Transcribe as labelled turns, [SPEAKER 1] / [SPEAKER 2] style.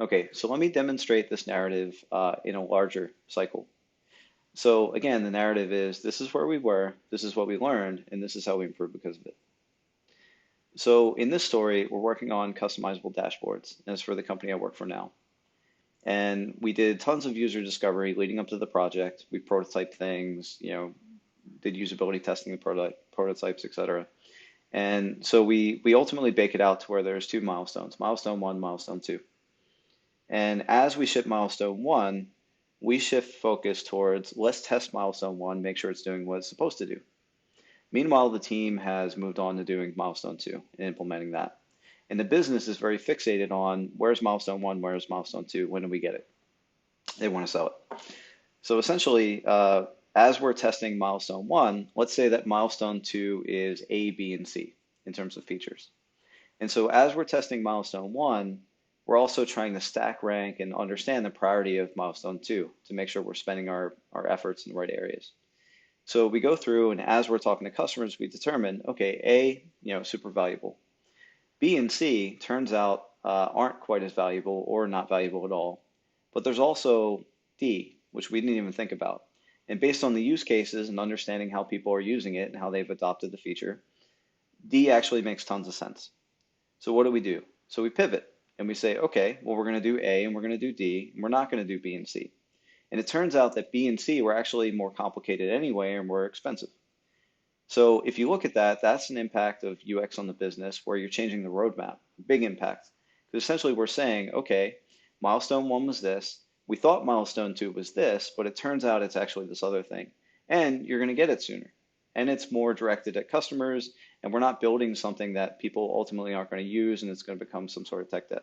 [SPEAKER 1] Okay, so let me demonstrate this narrative in a larger cycle. So again, the narrative is this is where we were, this is what we learned, and this is how we improved because of it. So in this story, we're working on customizable dashboards, and it's for the company I work for now. And we did tons of user discovery leading up to the project. We prototyped things, did usability testing of prototypes, etc. And so we ultimately bake it out to where there's two milestones, milestone one, milestone two. And as we ship milestone one, we shift focus towards let's test milestone one, make sure it's doing what it's supposed to do. Meanwhile, the team has moved on to doing milestone two and implementing that. And the business is very fixated on where's milestone one, where's milestone two, when do we get it? They want to sell it. So essentially, as we're testing milestone one, let's say that milestone two is A, B, and C in terms of features. And so as we're testing milestone one, we're also trying to stack rank and understand the priority of milestone two to make sure we're spending our efforts in the right areas. So we go through and as we're talking to customers, we determine, okay, A, super valuable. B and C turns out aren't quite as valuable or not valuable at all. But there's also D, which we didn't even think about. And based on the use cases and understanding how people are using it and how they've adopted the feature, D actually makes tons of sense. So what do? So we pivot and we say, okay, well, we're going to do A and we're going to do D, and we're not going to do B and C. And it turns out that B and C were actually more complicated anyway and more expensive. So if you look at that, that's an impact of UX on the business where you're changing the roadmap, big impact. Because essentially we're saying, okay, milestone one was this. We thought milestone two was this, but it turns out it's actually this other thing. And you're going to get it sooner. And it's more directed at customers, and we're not building something that people ultimately aren't going to use, and it's going to become some sort of tech debt.